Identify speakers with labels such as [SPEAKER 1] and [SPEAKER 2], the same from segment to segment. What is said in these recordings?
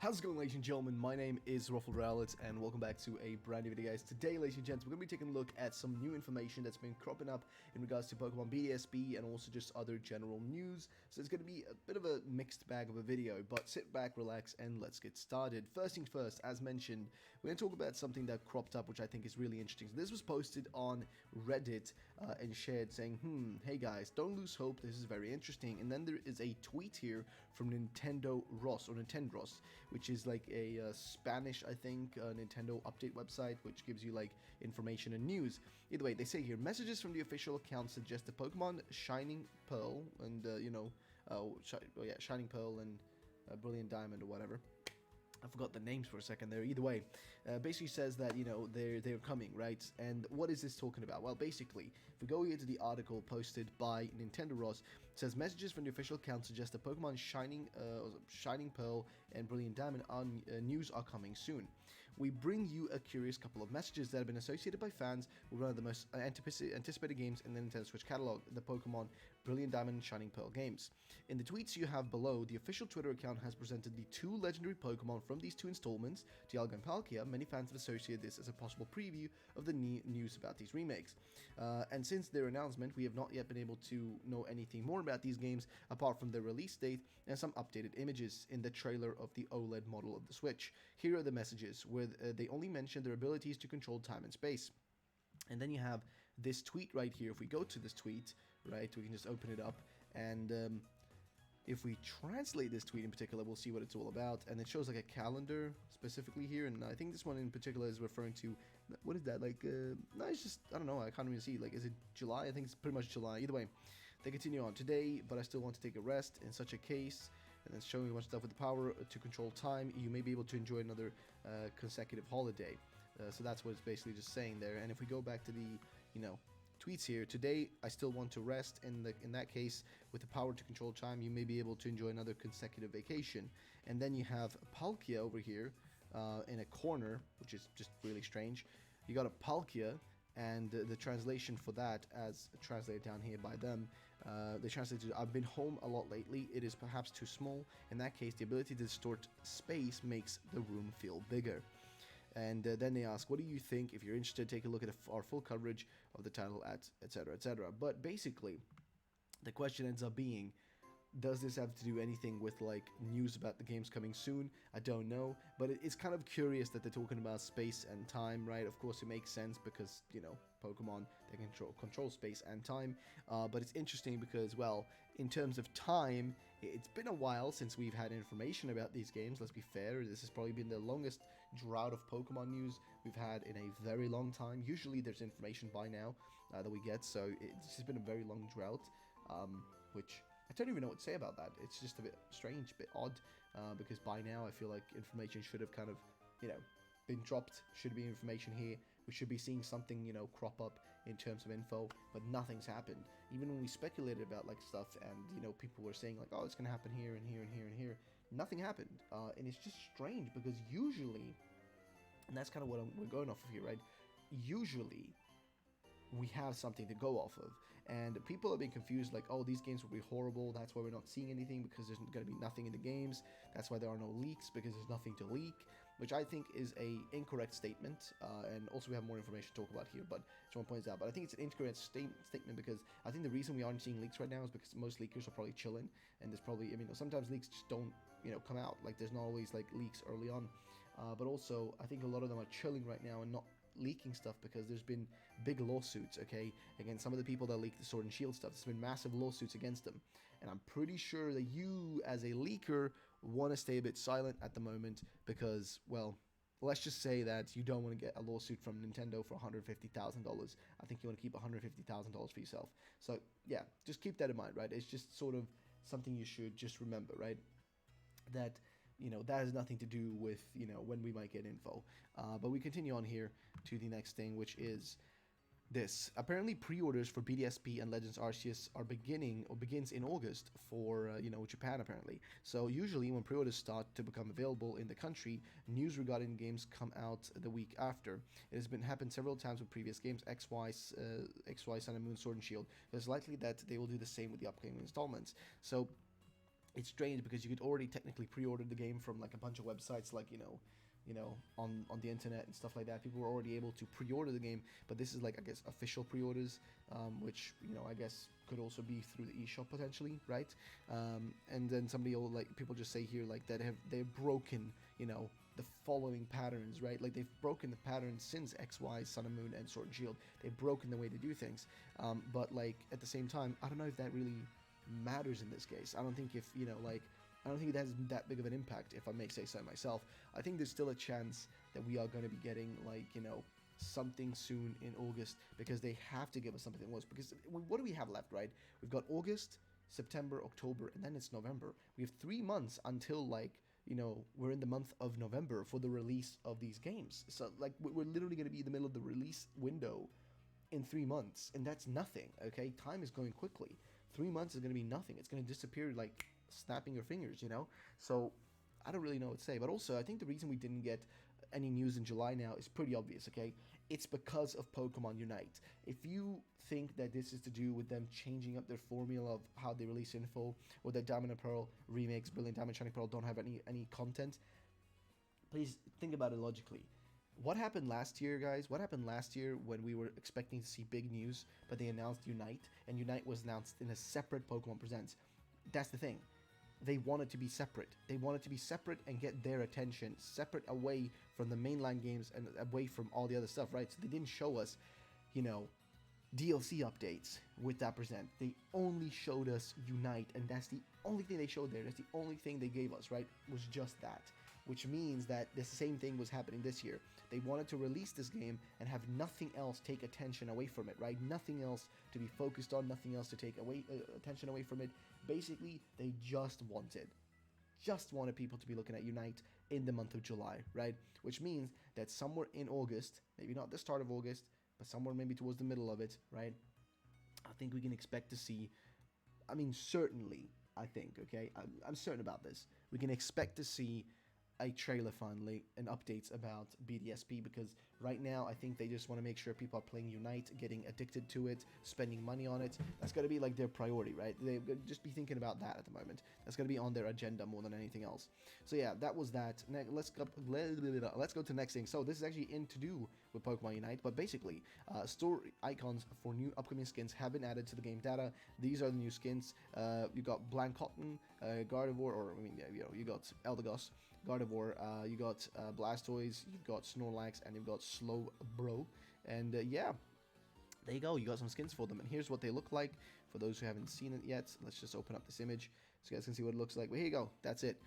[SPEAKER 1] How's it going, ladies and gentlemen? My name is Ruffle Rowlett, and welcome back to a brand new video, guys. Today, ladies and gents, we're going to be taking a look at some new information that's been cropping up in regards to Pokemon Bdsp and also just other general news. So it's going to be a bit of a mixed bag of a video, but sit back, relax, and let's get started. First things first, as mentioned, we're going to talk about something that cropped up, which I think is really interesting. So this was posted on Reddit and shared saying, hey guys, don't lose hope, this is very interesting. And then there is a tweet here from nintendoros, which is like a Spanish, I think, Nintendo update website, which gives you like information and news. Either way, they say here, messages from the official account suggest the Pokemon Shining Pearl and, Shining Pearl and Brilliant Diamond or whatever. I forgot the names for a second there. Either way, basically says that, you know, they're coming, right? And what is this talking about? Well, basically, if we go here to the article posted by nintendoros, it says messages from the official account suggest the Pokemon Shining Pearl and Brilliant Diamond news are coming soon. We bring you a curious couple of messages that have been associated by fans with one of the most anticipated games in the Nintendo Switch catalog, the Pokemon Brilliant Diamond and Shining Pearl games. In the tweets you have below, the official Twitter account has presented the two legendary Pokemon from these two installments, Dialga and Palkia. Many fans have associated this as a possible preview of the news about these remakes. And since their announcement, we have not yet been able to know anything more about these games apart from their release date and some updated images in the trailer of the OLED model of the Switch. Here are the messages, where they only mention their abilities to control time and space. And then you have this tweet right here. If we go to this tweet, right, we can just open it up, and if we translate this tweet in particular, we'll see what it's all about. And it shows like a calendar specifically here, and I think this one in particular is referring to, what is that, like, no, it's just, I don't know, I can't even see, like, is it July? I think it's pretty much July. Either way, they continue on. Today, but I still want to take a rest. In such a case, and then showing a bunch of stuff with the power to control time, you may be able to enjoy another consecutive holiday. So that's what it's basically just saying there. And if we go back to the, you know, tweets here, today I still want to rest. In that case, with the power to control time, you may be able to enjoy another consecutive vacation. And then you have Palkia over here in a corner, which is just really strange. You got a Palkia, and the translation for that, as translated down here by them, they translated, I've been home a lot lately, it is perhaps too small. In that case, the ability to distort space makes the room feel bigger. And then they ask, what do you think? If you're interested, take a look at our full coverage of the title at etc, etc. But basically, the question ends up being, does this have to do anything with like news about the games coming soon? I don't know, but it's kind of curious that they're talking about space and time, right? Of course, it makes sense because, you know, Pokemon, they control space and time. But it's interesting because, well, in terms of time, it's been a while since we've had information about these games. Let's be fair, this has probably been the longest drought of Pokemon news we've had in a very long time. Usually there's information by now that we get, so it's just been a very long drought, which I don't even know what to say about that. It's just a bit strange, a bit odd, because by now I feel like information should have kind of, you know, been dropped. Should be information here. We should be seeing something, you know, crop up in terms of info, but nothing's happened. Even when we speculated about like stuff, and you know, people were saying like, oh, it's gonna happen here and here and here and here, nothing happened, and it's just strange because usually, and that's kind of what we're going off of here, right? Usually, we have something to go off of, and people are being confused like, oh, these games will be horrible, that's why we're not seeing anything, because there's going to be nothing in the games. That's why there are no leaks, because there's nothing to leak, which I think is a incorrect statement, and also we have more information to talk about here, but just want to point this out. But I think it's an incorrect statement because I think the reason we aren't seeing leaks right now is because most leakers are probably chilling, and there's probably, I mean, sometimes leaks just don't, you know, come out, like there's not always like leaks early on, but also I think a lot of them are chilling right now and not leaking stuff because there's been big lawsuits, okay, against some of the people that leak the Sword and Shield stuff. There's been massive lawsuits against them, and I'm pretty sure that you as a leaker want to stay a bit silent at the moment because, well, let's just say that you don't want to get a lawsuit from Nintendo for $150,000. I think you want to keep $150,000 for yourself. So yeah, just keep that in mind, right? It's just sort of something you should just remember, right? That, you know, that has nothing to do with, you know, when we might get info. But we continue on here to the next thing, which is this. Apparently, pre-orders for Bdsp and Legends Arceus are begins in August for, you know, Japan, apparently. So usually when pre-orders start to become available in the country, news regarding games come out the week after. It has happened several times with previous games, XY, Sun and Moon, Sword and Shield. It's likely that they will do the same with the upcoming installments. So it's strange because you could already technically pre-order the game from like a bunch of websites, like on the internet and stuff like that. People were already able to pre-order the game, but this is like, I guess, official pre-orders, which I guess could also be through the eShop potentially, right? And then somebody will, like, people just say here like that they've broken the following patterns, right? Like, they've broken the patterns since XY, Sun and Moon, and Sword and Shield. They've broken the way to do things, but like at the same time, I don't know if that really matters in this case. I don't think if I don't think it has that big of an impact, if I may say so myself. I think there's still a chance that we are going to be getting like something soon in August, because they have to give us something else. Because what do we have left, right? We've got August, September, October, and then it's November. We have 3 months until like we're in the month of November for the release of these games. So like we're literally going to be in the middle of the release window in 3 months, and that's nothing. Okay, time is going quickly. 3 months is going to be nothing. It's going to disappear like snapping your fingers, So I don't really know what to say. But also, I think the reason we didn't get any news in July now is pretty obvious, okay? It's because of Pokemon Unite. If you think that this is to do with them changing up their formula of how they release info, or that Diamond and Pearl remakes, Brilliant Diamond, Shining Pearl don't have any content, please think about it logically. What happened last year, guys? What happened last year when we were expecting to see big news, but they announced Unite, and Unite was announced in a separate Pokemon Presents? That's the thing. They wanted to be separate. They wanted to be separate and get their attention separate, away from the mainline games and away from all the other stuff, right? So they didn't show us, DLC updates with that present. They only showed us Unite, and that's the only thing they showed there. That's the only thing they gave us, right? Was just that. Which means that the same thing was happening this year. They wanted to release this game and have nothing else take attention away from it, right? Nothing else to be focused on, nothing else to take away attention away from it. Basically, they just wanted people to be looking at Unite in the month of July, right? Which means that somewhere in August, maybe not the start of August, but somewhere maybe towards the middle of it, right? I think we can expect to see, certainly, I think, okay? I'm certain about this. We can expect to see a trailer finally and updates about Bdsp, because right now I think they just want to make sure people are playing Unite, getting addicted to it, spending money on it. That's got to be like their priority, right? They just be thinking about that at the moment. That's going to be on their agenda more than anything else. So yeah, that was that. Let's go to the next thing. So this is actually in to do with Pokemon Unite, but basically store icons for new upcoming skins have been added to the game data. These are the new skins. You got Blank Cotton, Gardevoir, you got Eldegoss, Gardevoir, you got Blastoise, you've got Snorlax, and you've got Slowbro. And yeah, there you go. You got some skins for them. And here's what they look like for those who haven't seen it yet. Let's just open up this image so you guys can see what it looks like. But here you go. That's it.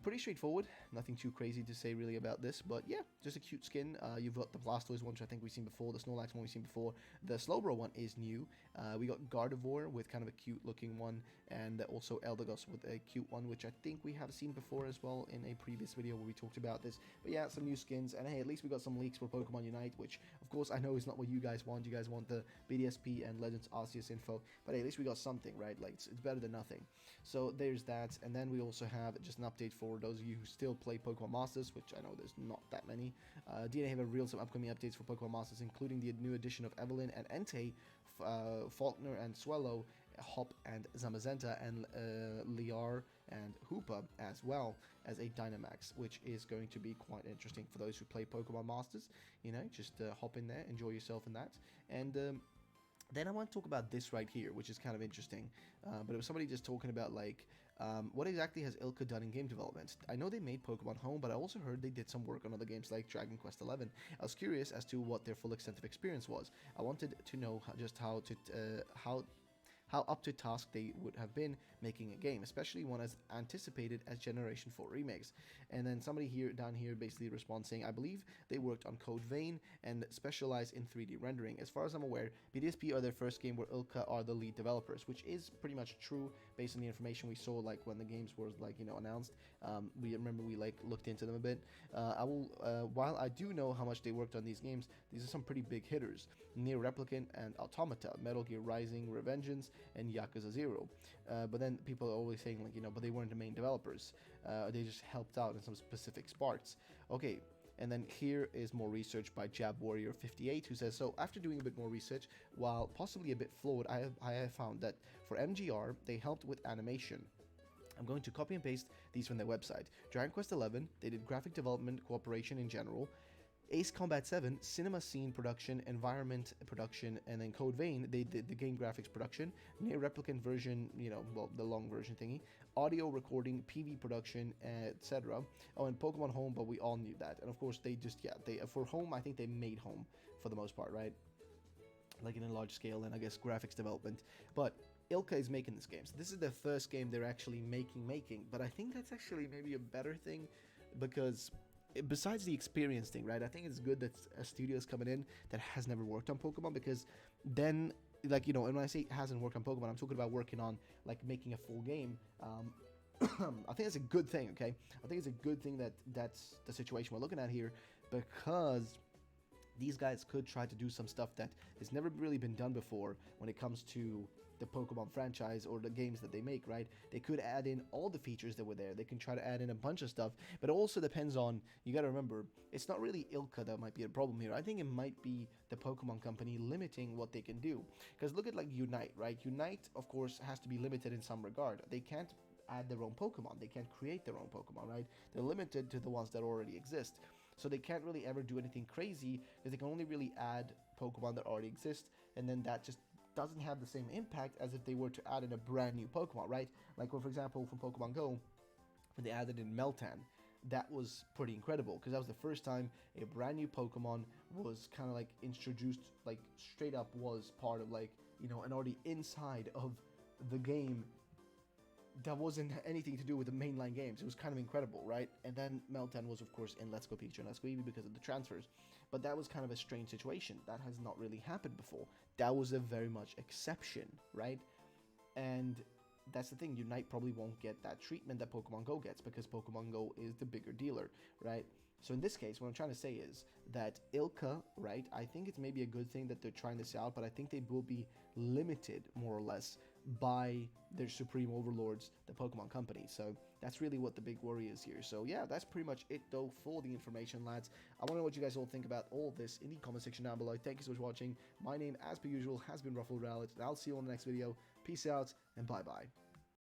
[SPEAKER 1] Pretty straightforward. Nothing too crazy to say really about this, but yeah, just a cute skin. You've got the Blastoise one, which I think we've seen before, the Snorlax one we've seen before. The Slowbro one is new. We got Gardevoir with kind of a cute looking one, and also Eldegoss with a cute one, which I think we have seen before as well in a previous video where we talked about this. But yeah, some new skins, and hey, at least we got some leaks for Pokemon Unite, which of course I know is not what you guys want. You guys want the Bdsp and Legends Arceus info, but hey, at least we got something, right? Like, it's better than nothing. So there's that, and then we also have just an update for those of you who still play Pokemon Masters, which I know there's not that many. DNA have revealed some upcoming updates for Pokemon Masters, including the new addition of Evelyn and Entei, Faulkner and Swallow, Hop and Zamazenta, and Liar and Hoopa, as well as a Dynamax, which is going to be quite interesting for those who play Pokemon Masters. Just hop in there, enjoy yourself in that. And then I want to talk about this right here, which is kind of interesting. But it was somebody just talking about, like, what exactly has Ilka done in game development? I know they made Pokemon Home, but I also heard they did some work on other games like Dragon Quest XI. I was curious as to what their full extent of experience was. I wanted to know just how up to task they would have been making a game, especially one as anticipated as Generation 4 remakes. And then somebody down here basically responds saying, I believe they worked on Code Vein and specialize in 3D rendering. As far as I'm aware, Bdsp are their first game where Ilka are the lead developers, which is pretty much true based on the information we saw, like when the games were announced. We remember we looked into them a bit. While I do know how much they worked on these games, these are some pretty big hitters: Nier Replicant and Automata, Metal Gear Rising, Revengeance, and Yakuza 0. But then people are always saying, but they weren't the main developers. They just helped out in some specific parts. Okay, and then here is more research by Jab Warrior 58, who says, so after doing a bit more research, while possibly a bit flawed, I have found that for MGR, they helped with animation. I'm going to copy and paste these from their website. Dragon Quest XI, they did graphic development, cooperation in general. Ace Combat 7, cinema scene production, environment production, and then Code Vein, they did the game graphics production, near replicant version, well, the long version thingy, audio recording, PV production, etc. Oh, and Pokemon Home, but we all knew that. And of course, they for Home, I think they made Home for the most part, right? Like in a large scale, and I guess graphics development. But Ilka is making this game. So this is their first game they're actually making. But I think that's actually maybe a better thing, because besides the experience thing, right? I think it's good that a studio is coming in that has never worked on Pokemon, because then, like, and when I say hasn't worked on Pokemon, I'm talking about working on, like, making a full game. I think it's a good thing, okay? I think it's a good thing that that's the situation we're looking at here, because these guys could try to do some stuff that has never really been done before when it comes to the Pokemon franchise or the games that they make, right? They could add in all the features that were there. They can try to add in a bunch of stuff, but it also depends on, you got to remember, it's not really Ilka that might be a problem here. I think it might be the Pokemon Company limiting what they can do. Because look at, like, Unite, right? Unite, of course, has to be limited in some regard. They can't add their own Pokemon. They can't create their own Pokemon, right? They're limited to the ones that already exist. So they can't really ever do anything crazy, because they can only really add Pokemon that already exist, and then that just doesn't have the same impact as if they were to add in a brand new Pokemon, right? Like, for example, from Pokemon Go, when they added in Meltan, that was pretty incredible, because that was the first time a brand new Pokemon was kind of like introduced, like straight up was part of, like, and already inside of the game that wasn't anything to do with the mainline games. It was kind of incredible, right? And then Meltan was, of course, in Let's Go Pikachu and Let's Go Eevee because of the transfers. But that was kind of a strange situation. That has not really happened before. That was a very much exception, right? And that's the thing. Unite probably won't get that treatment that Pokemon Go gets, because Pokemon Go is the bigger dealer, right? So in this case, what I'm trying to say is that Ilka, right, I think it's maybe a good thing that they're trying this out, but I think they will be limited, more or less, by their supreme overlords, the Pokemon Company. So that's really what the big worry is here. So yeah, that's pretty much it, though, for the information, lads. I want to know what you guys all think about all this in the comment section down below. Thank you so much for watching. My name, as per usual, has been Ruffled Rowlet, and I'll see you on the next video. Peace out, and bye-bye.